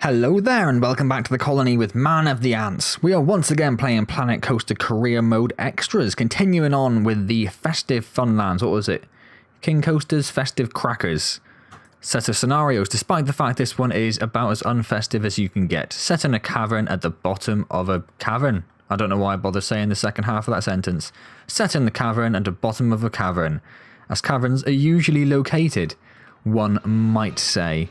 Hello there and welcome back to the colony with Man of the Antz. We are once again playing Planet Coaster Career Mode Extras, continuing on with the Festive Funlands. What was it? King Coaster's Festive Crackers. Set of scenarios, despite the fact this one is about as unfestive as you can get. Set in a cavern at the bottom of a cavern. I don't know why I bother saying the second half of that sentence. Set in the cavern at the bottom of a cavern. As caverns are usually located, one might say.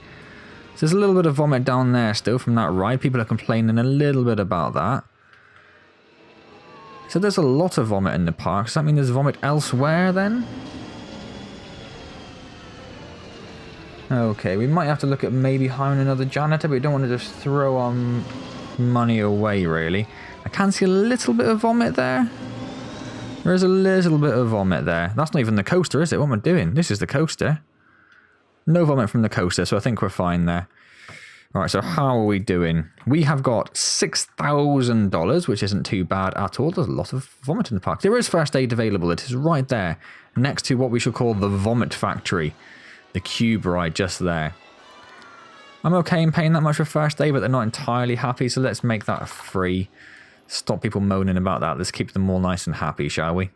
So there's a little bit of vomit down there still from that ride. People are complaining a little bit about that. So there's a lot of vomit in the park. Does that mean there's vomit elsewhere then? Okay, we might have to look at maybe hiring another janitor, but we don't want to just throw on money away really. I can see a little bit of vomit there. There is a little bit of vomit there. That's not even the coaster, is it? What am I doing? This is the coaster. No vomit from the coaster, so I think we're fine there. Alright, so how are we doing? We have got $6,000, which isn't too bad at all. There's a lot of vomit in the park. There is first aid available. It is right there, next to what we should call the Vomit Factory. The cube ride just there. I'm okay in paying that much for first aid, but they're not entirely happy, so let's make that free. Stop people moaning about that. Let's keep them all nice and happy, shall we?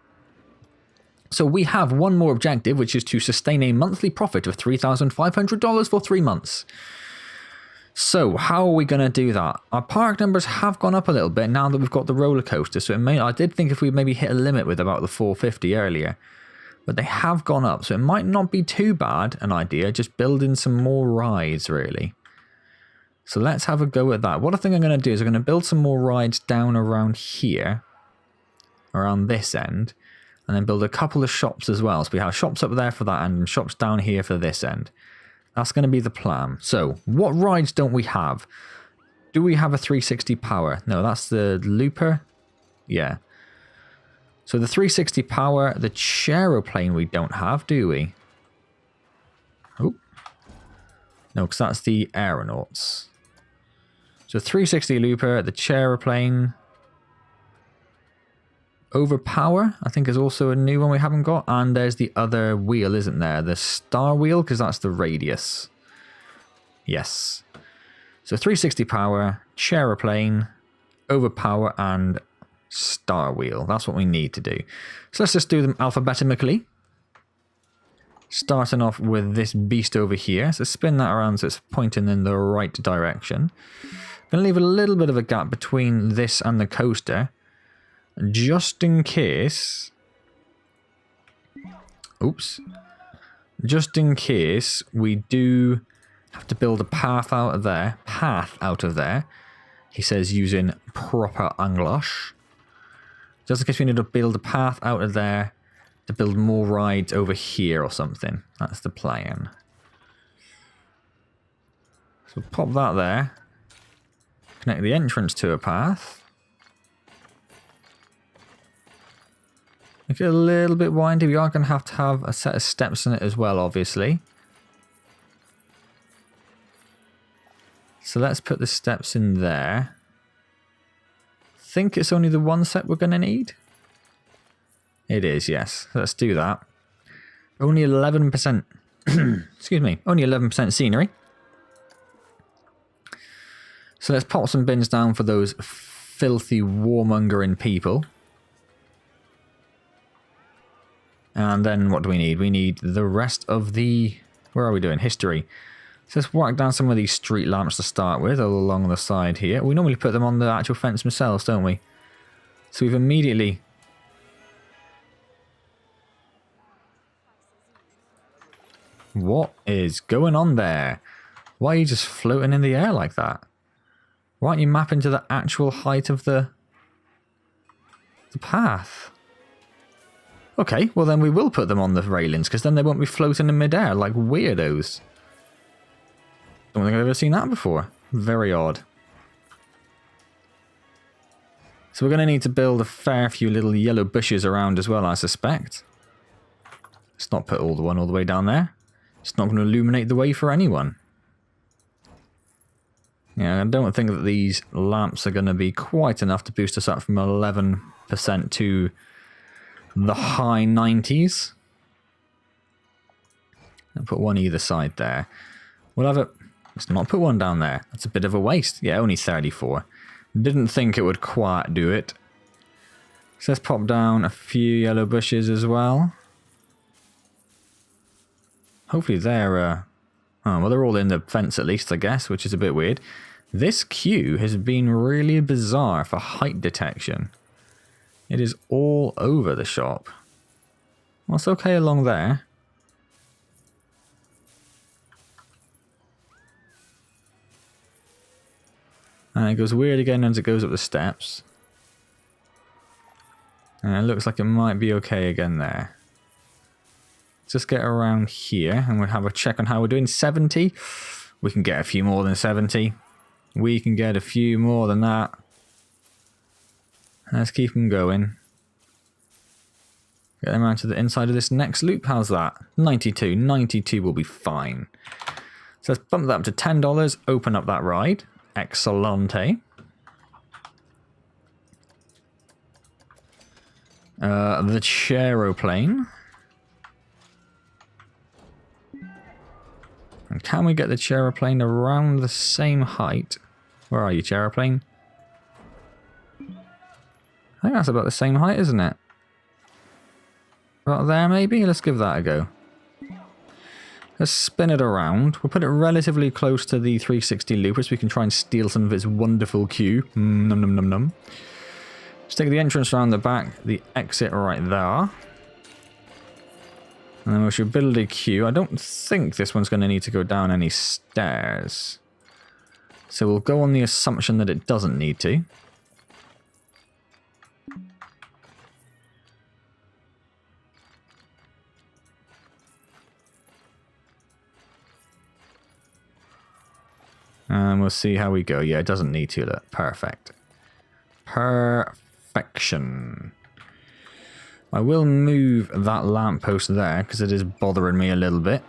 So we have one more objective, which is to sustain a monthly profit of $3,500 for 3 months. So how are we going to do that? Our park numbers have gone up a little bit now that we've got the roller coaster. So I did think if we maybe hit a limit with about the 450 earlier, but they have gone up. So it might not be too bad an idea, just building some more rides really. So let's have a go at that. What I think I'm going to do is I'm going to build some more rides down around here, around this end. And then build a couple of shops as well. So we have shops up there for that end and shops down here for this end. That's going to be the plan. So what rides don't we have? Do we have a 360 power? No, that's the looper. Yeah. So the 360 power, the charoplane we don't have, do we? Oh. No, because that's the aeronauts. So 360 looper, the charoplane. Overpower, I think, is also a new one we haven't got. And there's the other wheel, isn't there? The star wheel, because that's the radius. Yes. So 360 power, charoplane, overpower, and star wheel. That's what we need to do. So let's just do them alphabetically. Starting off with this beast over here. So spin that around so it's pointing in the right direction. Going to leave a little bit of a gap between this and the coaster. Just in case, oops, just in case we do have to build a path out of there, he says using proper English. Just in case we need to build a path out of there to build more rides over here or something. That's the plan. So pop that there, connect the entrance to a path. Make it a little bit windy. We are going to have a set of steps in it as well, obviously. So let's put the steps in there. Think it's only the one set we're going to need? It is, yes. So let's do that. Only 11%. Excuse me. Only 11% scenery. So let's pop some bins down for those filthy warmongering people. And then what do we need? We need the rest of the... Where are we doing? History. So let's whack down some of these street lamps to start with, all along the side here. We normally put them on the actual fence themselves, don't we? So we've immediately... What is going on there? Why are you just floating in the air like that? Why aren't you mapping to the actual height of the path? Okay, well then we will put them on the railings, because then they won't be floating in midair like weirdos. Don't think I've ever seen that before. Very odd. So we're going to need to build a fair few little yellow bushes around as well, I suspect. Let's not put all the one all the way down there. It's not going to illuminate the way for anyone. Yeah, I don't think that these lamps are going to be quite enough to boost us up from 11% to the high 90s. I'll put one either side there. We'll have it Let's not put one down there. That's a bit of a waste. Yeah, only 34. Didn't think it would quite do it. So let's pop down a few yellow bushes as well. Hopefully they're... oh, well, they're all in the fence at least, I guess, which is a bit weird. This queue has been really bizarre for height detection. It is all over the shop. Well, it's okay along there. And it goes weird again as it goes up the steps. And it looks like it might be okay again there. Just get around here and we'll have a check on how we're doing. 70. We can get a few more than 70. We can get a few more than that. Let's keep them going. Get them around to the inside of this next loop. How's that? 92. 92 will be fine. So let's bump that up to $10. Open up that ride. Excellente. The charoplane. And can we get the charoplane around the same height? Where are you, charoplane? I think that's about the same height, isn't it? About there, maybe? Let's give that a go. Let's spin it around. We'll put it relatively close to the 360 looper so we can try and steal some of its wonderful queue. Num num num num. Let's take the entrance around the back, the exit right there. And then we should build a queue. I don't think this one's going to need to go down any stairs. So we'll go on the assumption that it doesn't need to. And we'll see how we go. Yeah, it doesn't need to. Look, perfect. Perfection. I will move that lamppost there because it is bothering me a little bit.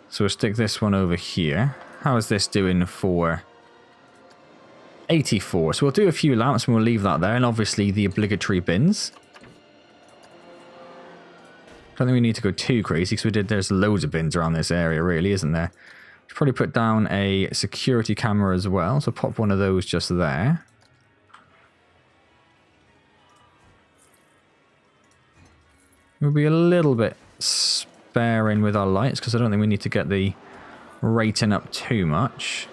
So we'll stick this one over here. How is this doing for 84? So we'll do a few lamps and we'll leave that there. And obviously the obligatory bins. I don't think we need to go too crazy because there's loads of bins around this area really, isn't there? Should probably put down a security camera as well. So pop one of those just there. We'll be a little bit sparing with our lights because I don't think we need to get the rating up too much.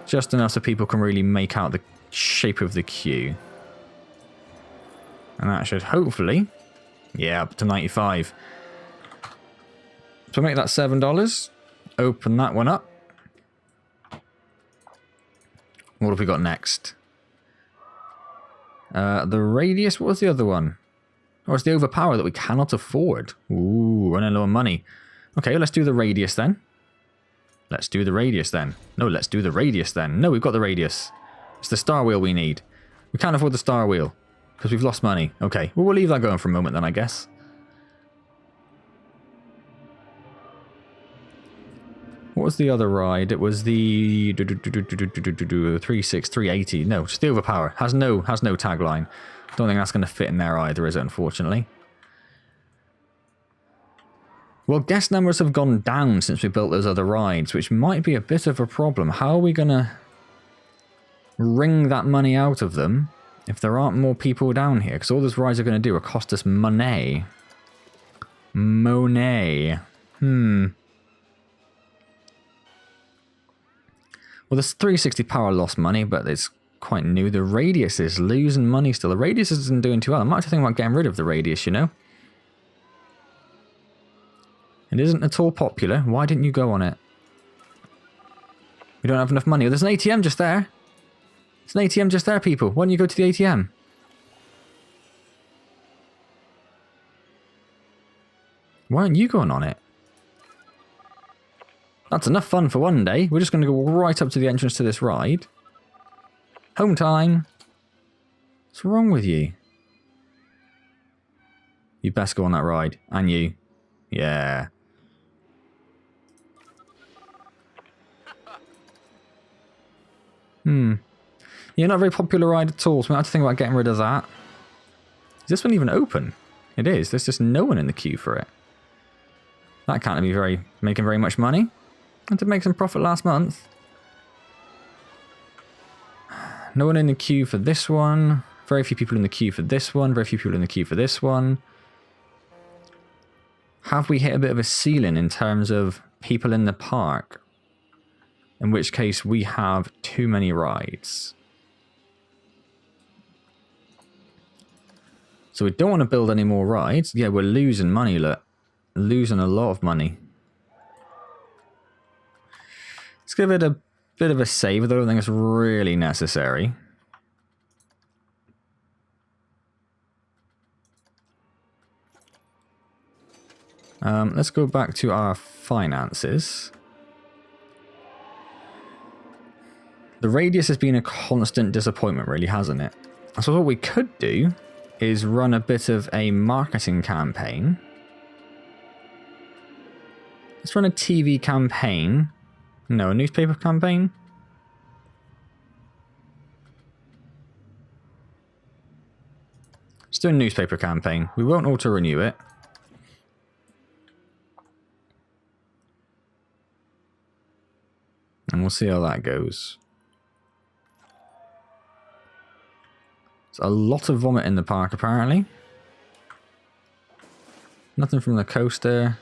Just enough so people can really make out the shape of the queue. And that should hopefully, yeah, up to 95. So make that $7. Open that one up. What have we got next? The radius, what was the other one? Or it's the overpower that we cannot afford. Ooh, running low on money. Okay, let's do the radius then. Let's do the radius then. No, let's do the radius then. No, we've got the radius. It's the star wheel we need. We can't afford the star wheel because we've lost money. Okay, well, we'll leave that going for a moment then, I guess. What was the other ride? It was the 380. No, just the overpower. Has no tagline. Don't think that's going to fit in there either, is it, unfortunately? Well, guest numbers have gone down since we built those other rides, which might be a bit of a problem. How are we going to wring that money out of them if there aren't more people down here? Because all those rides are going to do are cost us money. Monet. Well, this 360 power lost money, but it's quite new. The radius is losing money still. The radius isn't doing too well. I might have to think about getting rid of the radius, you know? It isn't at all popular. Why didn't you go on it? We don't have enough money. Oh, there's an ATM just there. There's an ATM just there, people. Why don't you go to the ATM? Why aren't you going on it? That's enough fun for one day. We're just going to go right up to the entrance to this ride. Home time. What's wrong with you? You best go on that ride. And you. Yeah. You're not a very popular ride at all, so we have to think about getting rid of that. Is this one even open? It is. There's just no one in the queue for it. That can't be making very much money. I did make some profit last month. No one in the queue for this one. Very few people in the queue for this one. Very few people in the queue for this one. Have we hit a bit of a ceiling in terms of people in the park? In which case we have too many rides. So we don't want to build any more rides. Yeah, we're losing money, look. Losing a lot of money. Let's give it a bit of a save, though I don't think it's really necessary. Let's go back to our finances. The radius has been a constant disappointment, really, hasn't it? So what we could do is run a bit of a marketing campaign. Let's run a TV campaign. No, a newspaper campaign. Let's do a newspaper campaign. We won't auto-renew it. And we'll see how that goes. There's a lot of vomit in the park, apparently. Nothing from the coaster.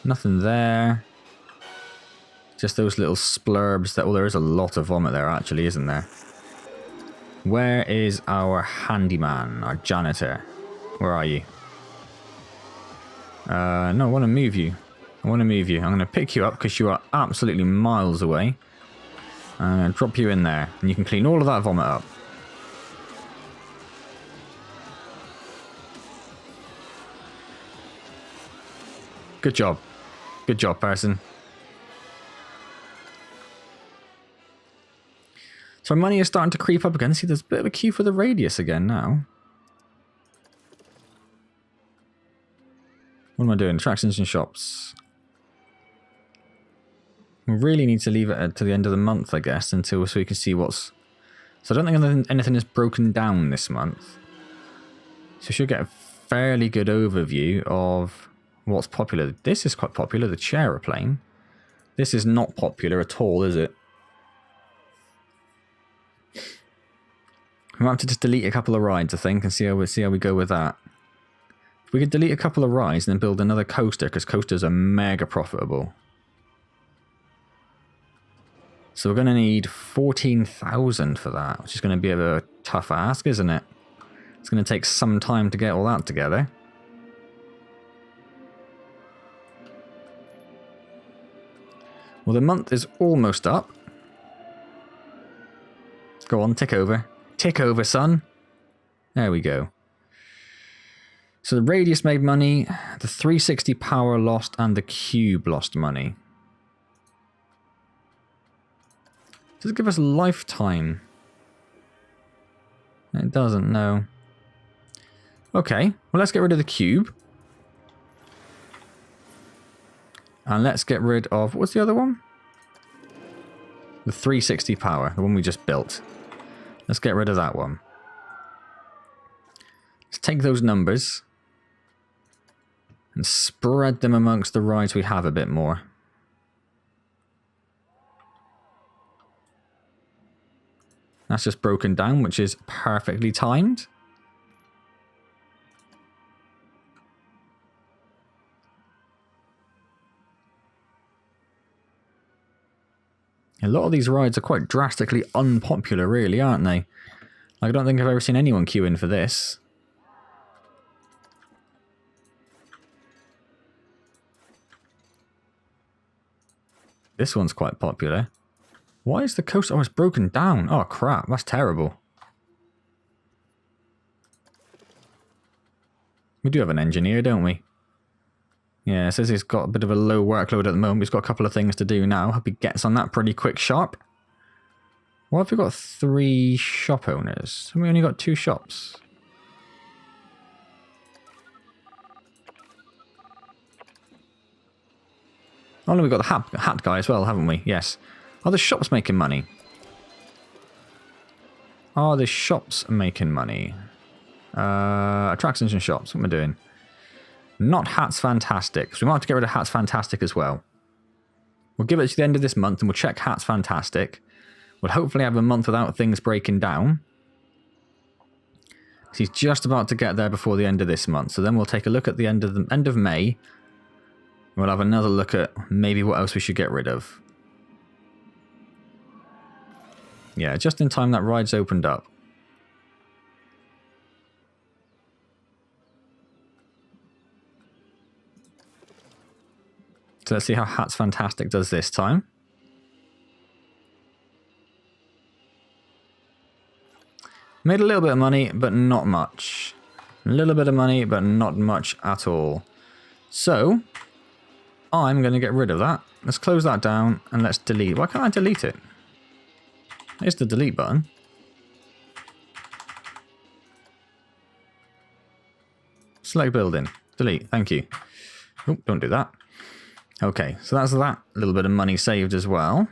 Nothing there. Just those little splurbs that... Well, there is a lot of vomit there, actually, isn't there? Where is our handyman, our janitor? Where are you? No, I want to move you. I want to move you. I'm going to pick you up because you are absolutely miles away. I'm going to drop you in there. And you can clean all of that vomit up. Good job. Good job, person. So money is starting to creep up again. See, there's a bit of a queue for the radius again now. What am I doing? Attractions and shops. We really need to leave it to the end of the month, I guess, so we can see what's... So I don't think anything is broken down this month. So we should get a fairly good overview of what's popular. This is quite popular, the chair-a-plane. This is not popular at all, is it? We might have to just delete a couple of rides, I think, and see how we go with that. If we could delete a couple of rides and then build another coaster, because coasters are mega profitable. So we're going to need 14,000 for that, which is going to be a tough ask, isn't it? It's going to take some time to get all that together. Well, the month is almost up. Go on, tick over. Tick over, son. There we go. So the radius made money, the 360 power lost, and the cube lost money. Does it give us lifetime? It doesn't, no. Okay, well, let's get rid of the cube. And let's get rid of... What's the other one? The 360 power, the one we just built. Let's get rid of that one. Let's take those numbers and spread them amongst the rides we have a bit more. That's just broken down, which is perfectly timed. A lot of these rides are quite drastically unpopular, really, aren't they? I don't think I've ever seen anyone queue in for this. This one's quite popular. Why is the coaster... Oh, it's broken down. Oh, crap. That's terrible. We do have an engineer, don't we? Yeah, it says he's got a bit of a low workload at the moment. He's got a couple of things to do now. Hope he gets on that pretty quick sharp. Why have we got 3 shop owners? Have we only got 2 shops? Oh no, we've got the hat guy as well, haven't we? Yes. Are the shops making money? Are the shops making money? Attractions and shops. What am I doing? Not Hat's Fantastic. So we might have to get rid of Hat's Fantastic as well. We'll give it to the end of this month and we'll check Hat's Fantastic. We'll hopefully have a month without things breaking down. He's just about to get there before the end of this month. So then we'll take a look at the end of May. We'll have another look at maybe what else we should get rid of. Yeah, just in time that ride's opened up. So let's see how Hat's Fantastic does this time. Made a little bit of money, but not much. A little bit of money, but not much at all. So, I'm going to get rid of that. Let's close that down and let's delete. Why can't I delete it? Here's the delete button. Select building. Delete. Thank you. Oh, don't do that. Okay, so that's that little bit of money saved as well.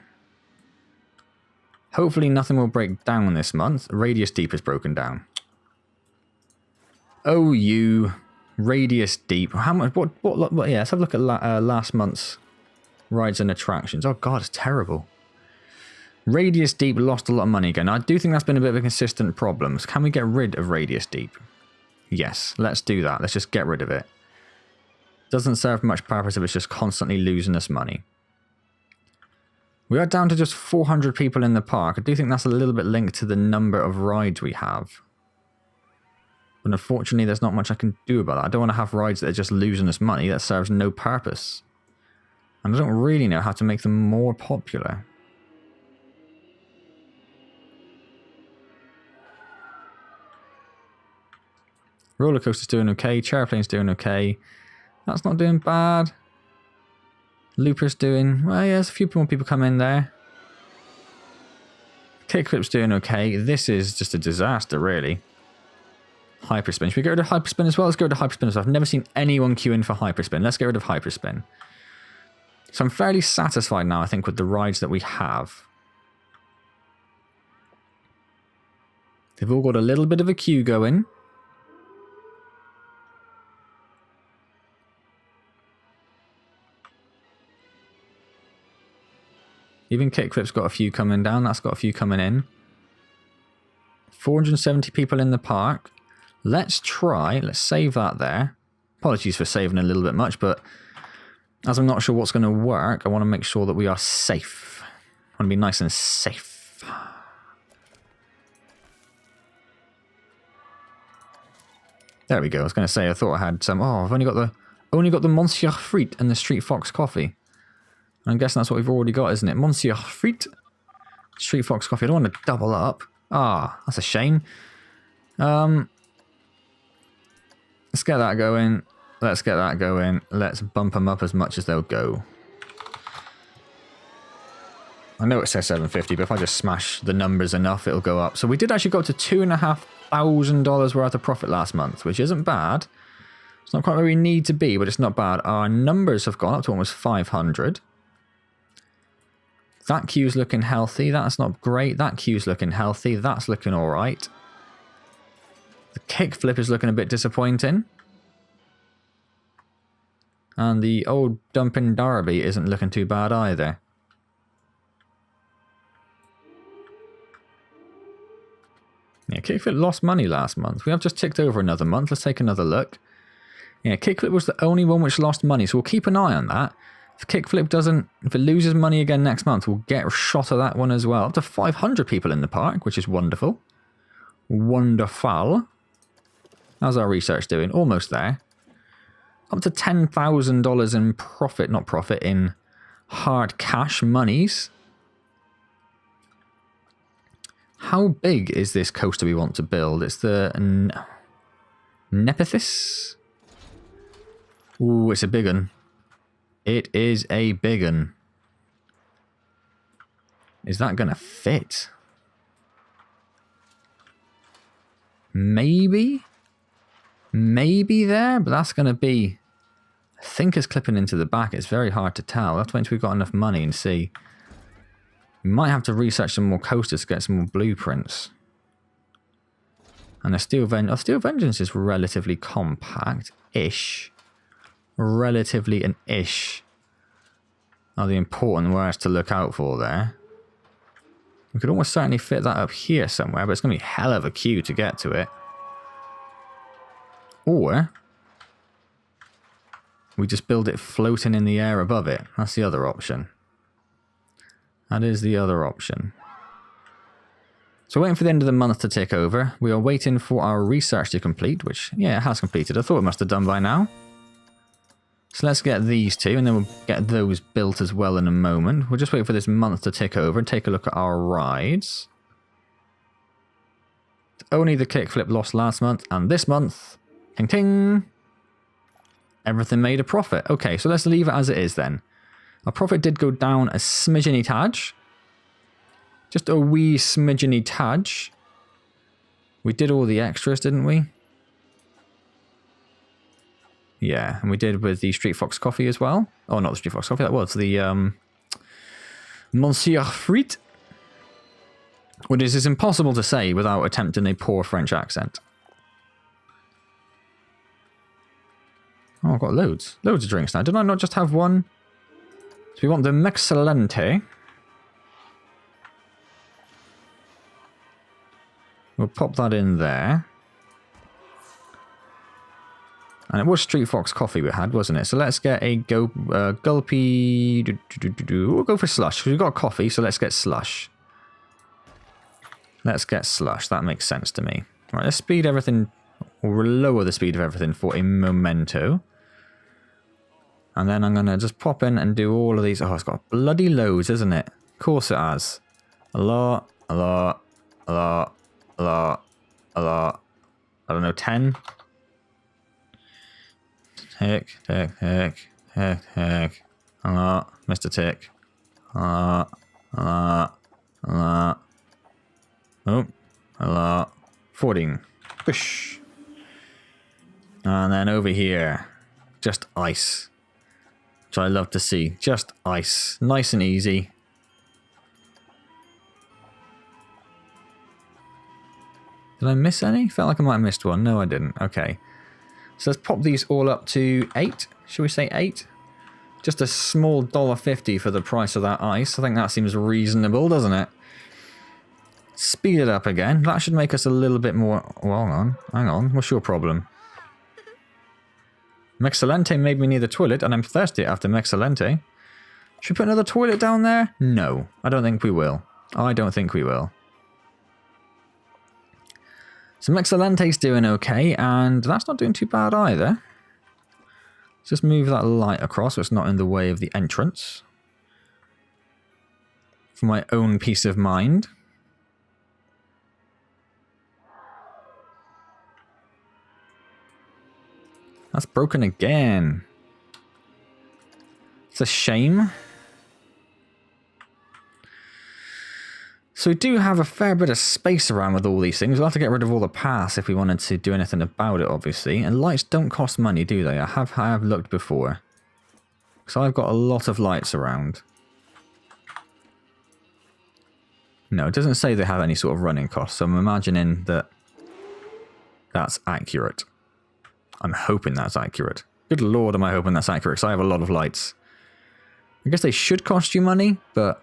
Hopefully nothing will break down this month. Radius Deep is broken down. Oh, you. Radius Deep. How much? What yeah, let's have a look at last month's rides and attractions. Oh, God, it's terrible. Radius Deep lost a lot of money again. I do think that's been a bit of a consistent problem. So can we get rid of Radius Deep? Yes, let's do that. Let's just get rid of it. Doesn't serve much purpose if it's just constantly losing us money. We are down to just 400 people in the park. I do think that's a little bit linked to the number of rides we have. But unfortunately, there's not much I can do about that. I don't want to have rides that are just losing us money. That serves no purpose. And I don't really know how to make them more popular. Roller coaster's doing okay. Chairplane's doing okay. That's not doing bad. Looper's doing... Well, yeah, there's a few more people come in there. Kickflip's doing okay. This is just a disaster, really. Hyperspin. Should we get rid of Hyperspin as well? Let's get rid of Hyperspin as well. I've never seen anyone queue in for Hyperspin. Let's get rid of Hyperspin. So I'm fairly satisfied now, I think, with the rides that we have. They've all got a little bit of a queue going. Even Kickflip's got a few coming down. That's got a few coming in. 470 people in the park. Let's save that there. Apologies for saving a little bit much, but as I'm not sure what's going to work, I want to make sure that we are safe. I want to be nice and safe. There we go. I was going to say, I thought I had some... Oh, I've only got the Monsieur Frites and the Street Fox coffee. I'm guessing that's what we've already got, isn't it? Monsieur Frites, Street Fox coffee. I don't want to double up. Ah, that's a shame. Let's get that going. Let's get that going. Let's bump them up as much as they'll go. I know it says 750, but if I just smash the numbers enough, it'll go up. So we did actually go up to $2,500 worth of profit last month, which isn't bad. It's not quite where we need to be, but it's not bad. Our numbers have gone up to almost 500. That queue's looking healthy. That's not great. That queue's looking healthy. That's looking all right. The kickflip is looking a bit disappointing. And the old dumping derby isn't looking too bad either. Yeah, kickflip lost money last month. We have just ticked over another month. Let's take another look. Yeah, kickflip was the only one which lost money, so we'll keep an eye on that. If kickflip doesn't, if it loses money again next month, we'll get a shot of that one as well. Up to 500 people in the park, which is wonderful. Wonderful. How's our research doing? Almost there. Up to $10,000 in profit, not profit, in hard cash monies. How big is this coaster we want to build? It's the Nepethys. Ooh, it's a big one. It is a big one. Is that going to fit? Maybe? Maybe there, but that's going to be... I think it's clipping into the back. It's very hard to tell. We'll have to wait until we've got enough money and see. We might have to research some more coasters to get some more blueprints. And the Steel Vengeance is relatively compact-ish. relatively an ish are the important words to look out for there. We could almost certainly fit that up here somewhere, but it's going to be a hell of a queue to get to it. Or we just build it floating in the air above it. That's the other option. That is the other option. So waiting for the end of the month to tick over. We are waiting for our research to complete, which, yeah, it has completed. I thought it must have done by now. So let's get these two, and then we'll get those built as well in a moment. We'll just wait for this month to tick over and take a look at our rides. Only the kickflip lost last month, and this month, ting ting, everything made a profit. Okay, so let's leave it as it is then. Our profit did go down a smidgeny tad. Just a wee smidgeny tad. We did all the extras, didn't we? Yeah, and we did with the Street Fox coffee as well. Oh, not the Street Fox coffee, that was the Monsieur Frites. Which is impossible to say without attempting a poor French accent. Oh, I've got loads. Loads of drinks now. Did I not just have one? So we want the Mexcellente. We'll pop that in there. And it was Street Fox coffee we had, wasn't it? So let's get a gulpy... We'll go for slush. We've got coffee, so let's get slush. Let's get slush. That makes sense to me. Right, let's speed everything... Or lower the speed of everything for a momento. And then I'm going to just pop in and do all of these. Oh, it's got bloody loads, isn't it? Of course it has. A lot, a lot, a lot, a lot, a lot. I don't know, 10? Tick, tick, tick, tick, tick. A lot, Mr. Tick. A lot, a lot, a lot. Oh, a lot. 14. Push. And then over here, just ice. Which I love to see. Just ice. Nice and easy. Did I miss any? Felt like I might have missed one. No, I didn't. Okay. So let's pop these all up to 8. Should we say 8? Just a small $1.50 for the price of that ice. I think that seems reasonable, doesn't it? Speed it up again. That should make us a little bit more... Well, hang on. Hang on. What's your problem? Mexcellente made me near the toilet, and I'm thirsty after Mexcellente. Should we put another toilet down there? No. I don't think we will. I don't think we will. So Mexcellente's doing okay, and that's not doing too bad either. Let's just move that light across so it's not in the way of the entrance. For my own peace of mind. That's broken again. It's a shame. So we do have a fair bit of space around with all these things. We'll have to get rid of all the paths if we wanted to do anything about it, obviously. And lights don't cost money, do they? I have looked before. So I've got a lot of lights around. No, it doesn't say they have any sort of running costs. So I'm imagining that that's accurate. I'm hoping that's accurate. Good lord, am I hoping that's accurate, because I have a lot of lights. I guess they should cost you money, but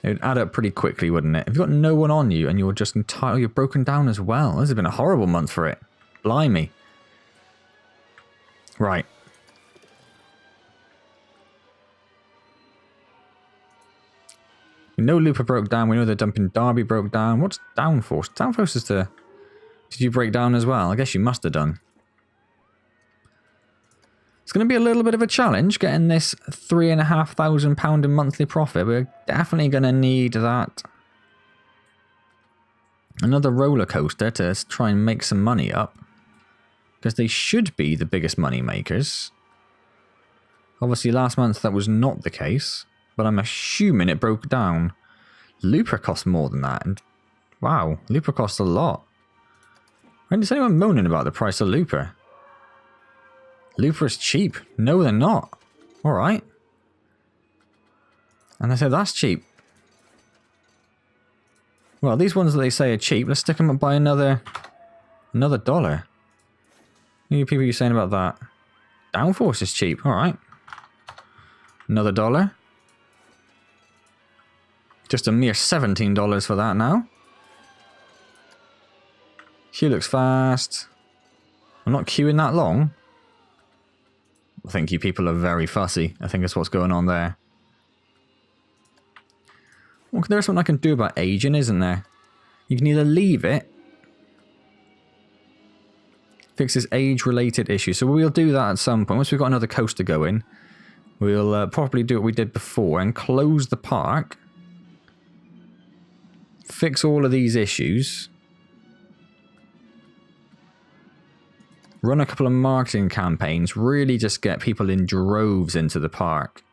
it would add up pretty quickly, wouldn't it? If you've got no one on you and you're just entirely, you're broken down as well. This has been a horrible month for it. Blimey. Right. We know Looper broke down. We know the Dumping Derby broke down. What's Downforce? Downforce is the... Did you break down as well? I guess you must have done. It's going to be a little bit of a challenge getting this £3,500 in monthly profit. We're definitely going to need that. Another roller coaster to try and make some money up. Because they should be the biggest money makers. Obviously last month that was not the case. But I'm assuming it broke down. Looper costs more than that. And wow, Looper costs a lot. When is anyone moaning about the price of Looper? Looper is cheap. No, they're not. Alright. And they say that's cheap. Well, these ones that they say are cheap, let's stick them up by another $1. Any people you saying about that? Downforce is cheap. Alright. Another $1. Just a mere $17 for that now. She looks fast. I'm not queuing that long. I think you people are very fussy. I think that's what's going on there. Well, there's something I can do about aging, isn't there? You can either leave it. Fixes age-related issues. So we'll do that at some point. Once we've got another coaster going, we'll probably do what we did before and close the park. Fix all of these issues. Run a couple of marketing campaigns. Really just get people in droves into the park.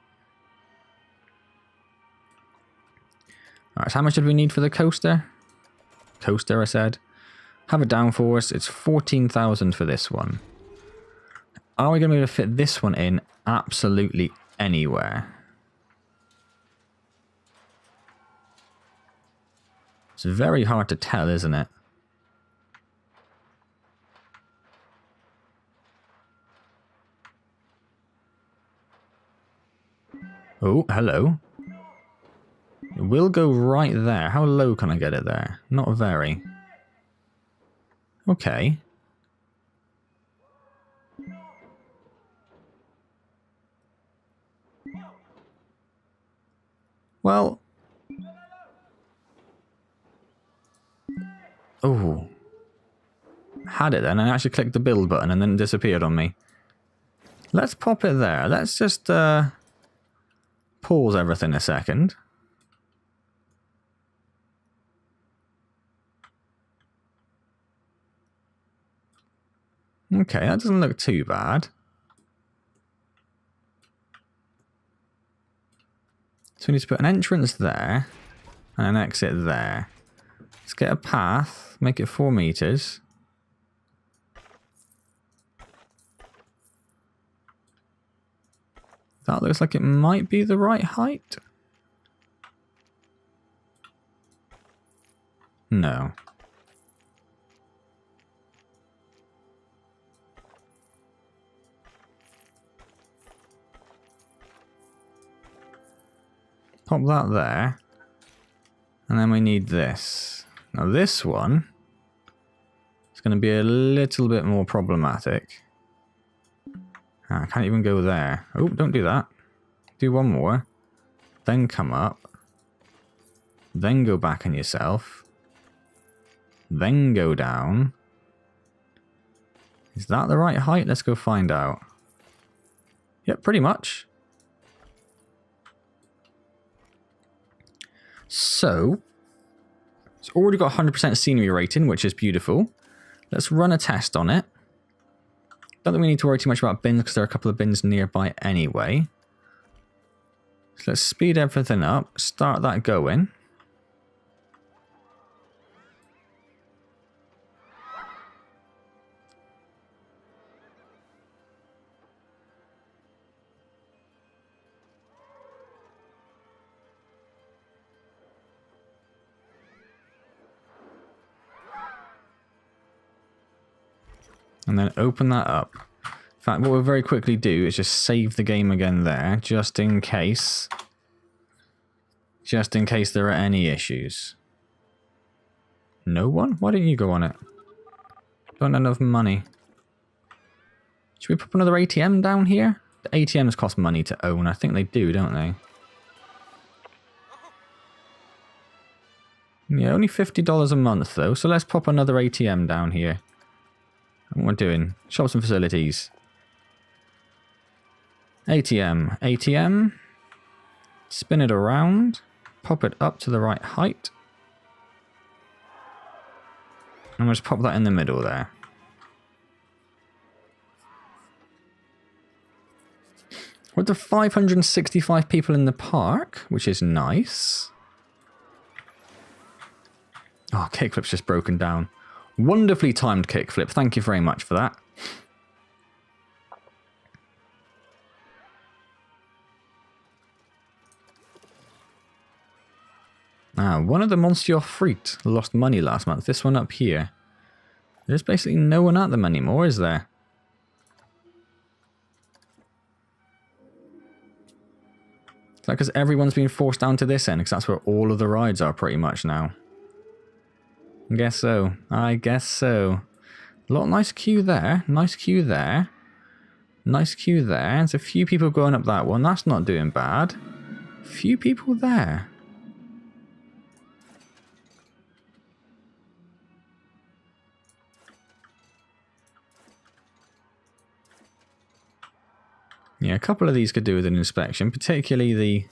Alright, so how much did we need for the coaster? Coaster, I said. Have a downforce. It's 14,000 for this one. Are we going to be able to fit this one in absolutely anywhere? It's very hard to tell, isn't it? Oh, hello. It will go right there. How low can I get it there? Not very. Okay. Well. Oh. Had it then, and I actually clicked the build button and then it disappeared on me. Let's pop it there. Let's just pause everything a second. Okay, that doesn't look too bad. So we need to put an entrance there and an exit there. Let's get a path, make it 4 meters. That looks like it might be the right height. No. Pop that there. And then we need this. Now this one is going to be a little bit more problematic. I can't even go there. Oh, don't do that. Do one more. Then come up. Then go back on yourself. Then go down. Is that the right height? Let's go find out. Yep, pretty much. So, it's already got 100% scenery rating, which is beautiful. Let's run a test on it. Don't think we need to worry too much about bins because there are a couple of bins nearby anyway. So let's speed everything up, start that going. And then open that up. In fact, what we'll very quickly do is just save the game again there, just in case. Just in case there are any issues. No one? Why didn't you go on it? Don't have enough money. Should we put another ATM down here? The ATMs cost money to own. I think they do, don't they? Yeah, only $50 a month though, so let's pop another ATM down here. What we're doing? Shops and facilities. ATM. ATM. Spin it around. Pop it up to the right height. And we'll just pop that in the middle there. We're at the 565 people in the park, which is nice. Oh, kickflip's just broken down. Wonderfully timed kickflip. Thank you very much for that. One of the Monsieur Frites lost money last month. This one up here. There's basically no one at them anymore, is there? It's like because everyone's been forced down to this end, because that's where all of the rides are pretty much now. I guess so. I guess so. Nice queue there. Nice queue there. Nice queue there. There's a few people going up that one. That's not doing bad. Few people there. Yeah, a couple of these could do with an inspection, particularly the...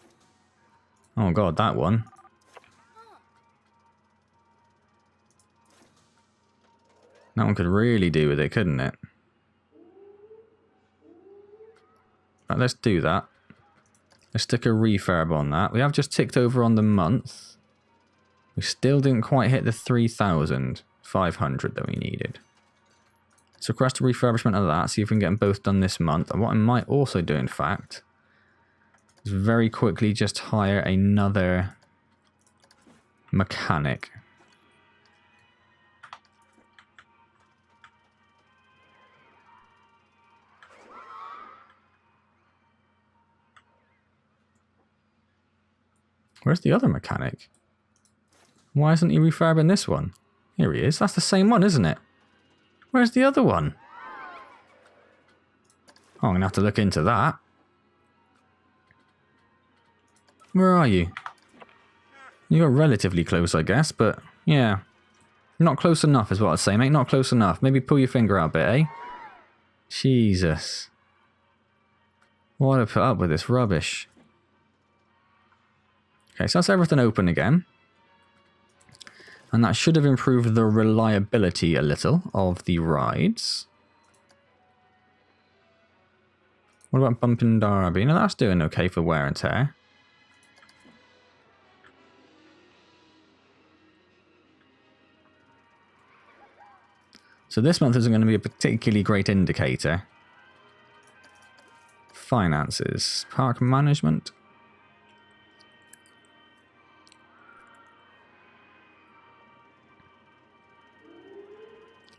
Oh god, that one. That one could really do with it, couldn't it? Right, let's do that. Let's stick a refurb on that. We have just ticked over on the month. We still didn't quite hit the 3,500 that we needed. So request a refurbishment of that, see if we can get them both done this month. And what I might also do, in fact, is very quickly just hire another mechanic. Where's the other mechanic? Why isn't he refurbing this one? Here he is. That's the same one, isn't it? Where's the other one? Oh, I'm going to have to look into that. Where are you? You're relatively close, I guess, but yeah. Not close enough is what I'd say, mate. Not close enough. Maybe pull your finger out a bit, eh? Jesus. Why do I put up with this rubbish? Okay, so that's everything open again. And that should have improved the reliability a little of the rides. What about Bumpin' Derby? No, that's doing okay for wear and tear. So this month isn't going to be a particularly great indicator. Finances. Park management.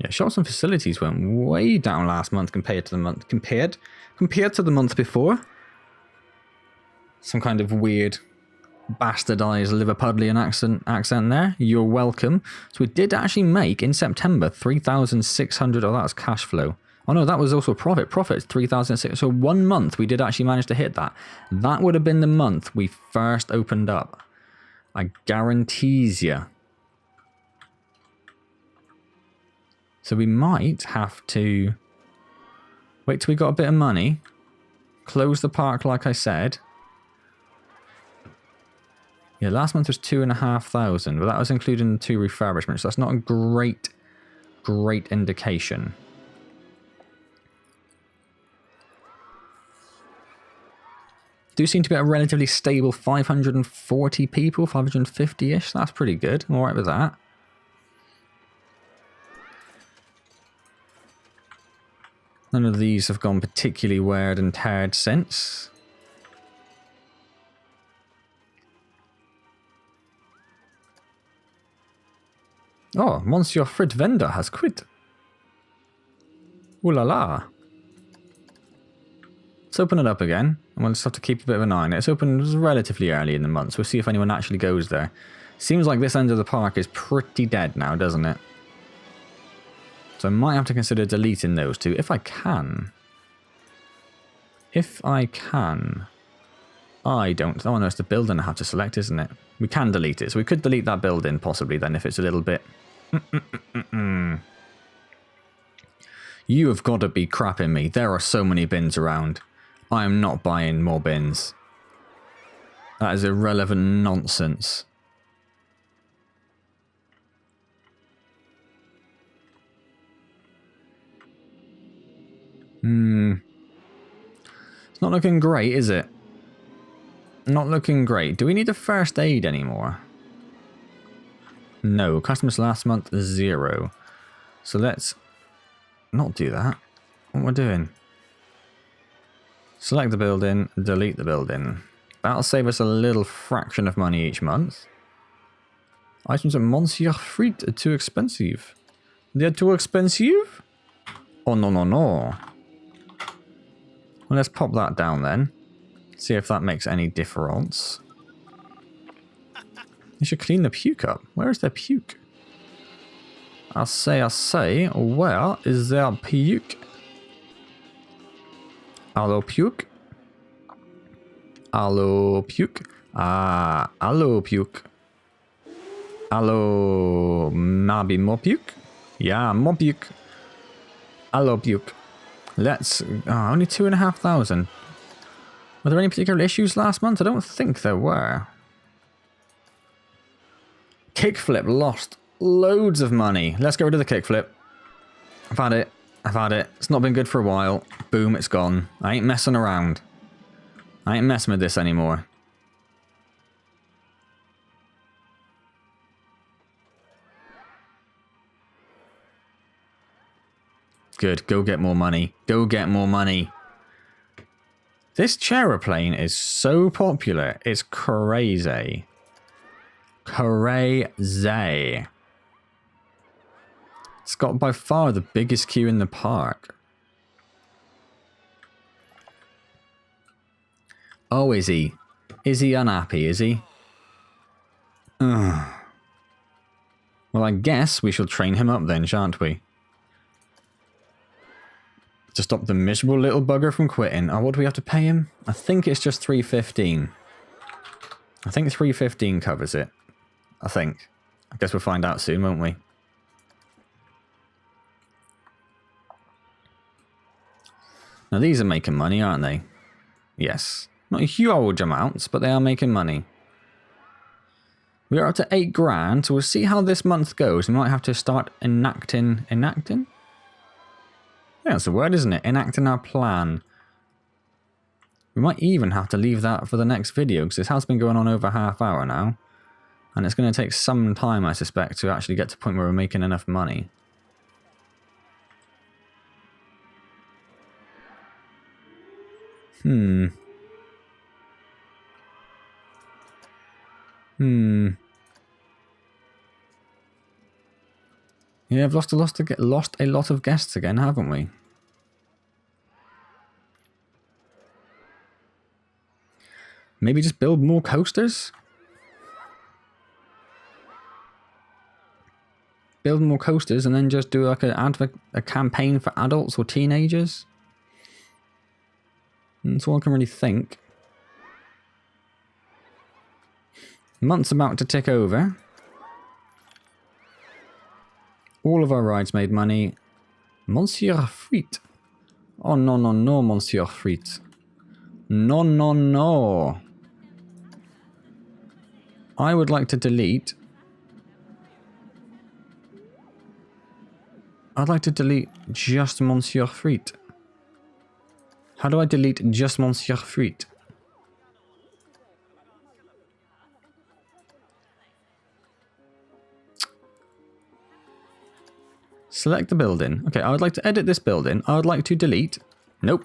Yeah, shops and facilities went way down last month compared to the month compared to the month before. Some kind of weird bastardized Liverpudlian accent there. You're welcome. So we did actually make in September 3,600. Oh, that was cash flow. Oh no, that was also profit. Profit 3,600. So 1 month we did actually manage to hit that. That would have been the month we first opened up. I guarantees you. So we might have to wait till we got a bit of money, close the park like I said. Yeah, last month was 2,500, but that was including the 2 refurbishments. So that's not a great indication. Do seem to be a relatively stable 540 people, 550-ish. That's pretty good. I'm alright with that. None of these have gone particularly weird and teared since. Oh, Monsieur Frit Vendor has quit. Ooh la la. Let's open it up again. And we'll just have to keep a bit of an eye on it. It's open relatively early in the month, so we'll see if anyone actually goes there. Seems like this end of the park is pretty dead now, doesn't it? So I might have to consider deleting those two, if I can. If I can. I don't... Oh no, it's the building I have to select, isn't it? We can delete it, so we could delete that building possibly then if it's a little bit... You have got to be crapping me. There are so many bins around. I am not buying more bins. That is irrelevant nonsense. It's not looking great, is it? Not looking great. Do we need a first aid anymore? No. Customers last month, 0. So let's not do that. What we're doing? Select the building, delete the building. That'll save us a little fraction of money each month. Items at Monsieur Frit are too expensive. They're too expensive? Oh, no, no, no. Well, let's pop that down then. See if that makes any difference. You should clean the puke up. Where is their puke? I say, where is their puke? Hello, puke? Hello, puke? Ah, hello, puke. Hello, maybe more puke? Yeah, more puke. Hello, puke. Let's... only 2,500. Were there any particular issues last month? I don't think there were. Kickflip lost loads of money. Let's get rid of the kickflip. I've had it. I've had it. It's not been good for a while. Boom, it's gone. I ain't messing around. I ain't messing with this anymore. Good. Go get more money. Go get more money. This chaeroplane is so popular. It's crazy. Crazy. It's got by far the biggest queue in the park. Oh, is he? Is he unhappy, is he? Ugh. Well, I guess we shall train him up then, shan't we? To stop the miserable little bugger from quitting. Oh, what do we have to pay him? I think it's just 315. I think 315 covers it. I think. I guess we'll find out soon, won't we? Now, these are making money, aren't they? Yes. Not huge amounts, but they are making money. We are up to 8 grand, so we'll see how this month goes. We might have to start enacting... Enacting? Yeah, that's the word, isn't it? Enacting our plan. We might even have to leave that for the next video, because this has been going on over a half hour now. And it's going to take some time, I suspect, to actually get to the point where we're making enough money. Yeah, I've lost a lot of guests again, haven't we? Maybe just build more coasters? Build more coasters and then just do like a campaign for adults or teenagers? That's all I can really think. Month's about to tick over. All of our rides made money. Monsieur Frites. Oh, no, no, no, Monsieur Frites. No, no, no. I would like to delete... I'd like to delete just Monsieur Frites. How do I delete just Monsieur Frites? Select the building. Okay, I would like to edit this building. I would like to delete... Nope.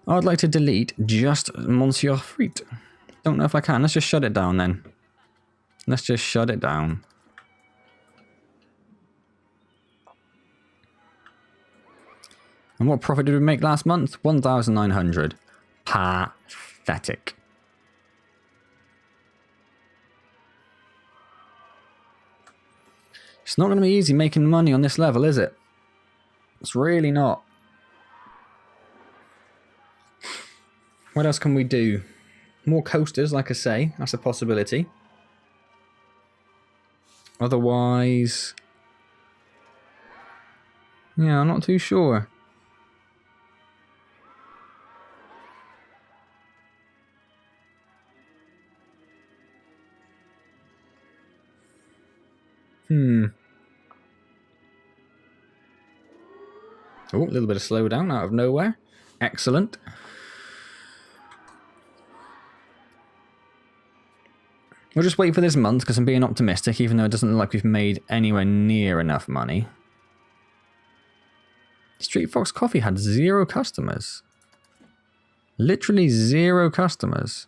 I would like to delete just Monsieur Frites. Don't know if I can. Let's just shut it down then. Let's just shut it down. And what profit did we make last month? 1,900. Pathetic. It's not going to be easy making money on this level, is it? It's really not. What else can we do? More coasters, like I say. That's a possibility. Otherwise... yeah, I'm not too sure. Oh, a little bit of slowdown out of nowhere. Excellent. We'll just wait for this month because I'm being optimistic, even though it doesn't look like we've made anywhere near enough money. Street Fox Coffee had 0 customers. Literally 0 customers.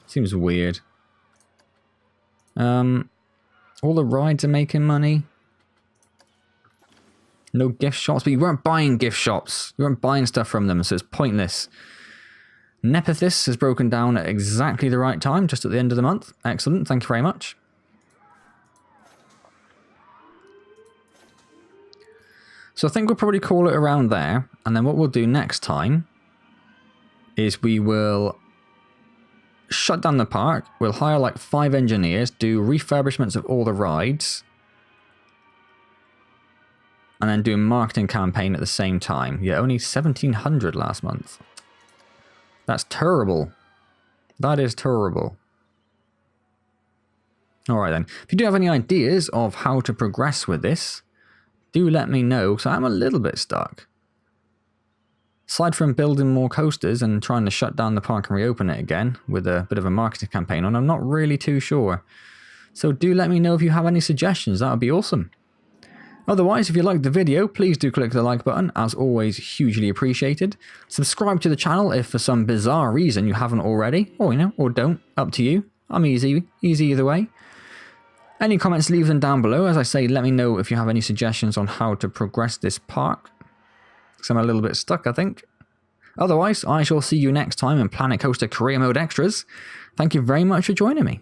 Seems weird. All the rides are making money. No gift shops, but you weren't buying gift shops. You weren't buying stuff from them, so it's pointless. Nepethys has broken down at exactly the right time, just at the end of the month. Excellent, thank you very much. So I think we'll probably call it around there, and then what we'll do next time is we will shut down the park, we'll hire like 5 engineers, do refurbishments of all the rides, and then do a marketing campaign at the same time. Yeah, only 1,700 last month. That's terrible. That is terrible. Alright then, if you do have any ideas of how to progress with this, do let me know, because I'm a little bit stuck. Aside from building more coasters and trying to shut down the park and reopen it again with a bit of a marketing campaign on, I'm not really too sure. So do let me know if you have any suggestions, that would be awesome. Otherwise, if you liked the video, please do click the like button, as always, hugely appreciated. Subscribe to the channel if for some bizarre reason you haven't already, or or don't, up to you. I'm easy either way. Any comments, leave them down below. As I say, let me know if you have any suggestions on how to progress this park, because I'm a little bit stuck, I think. Otherwise, I shall see you next time in Planet Coaster Career Mode Extras. Thank you very much for joining me.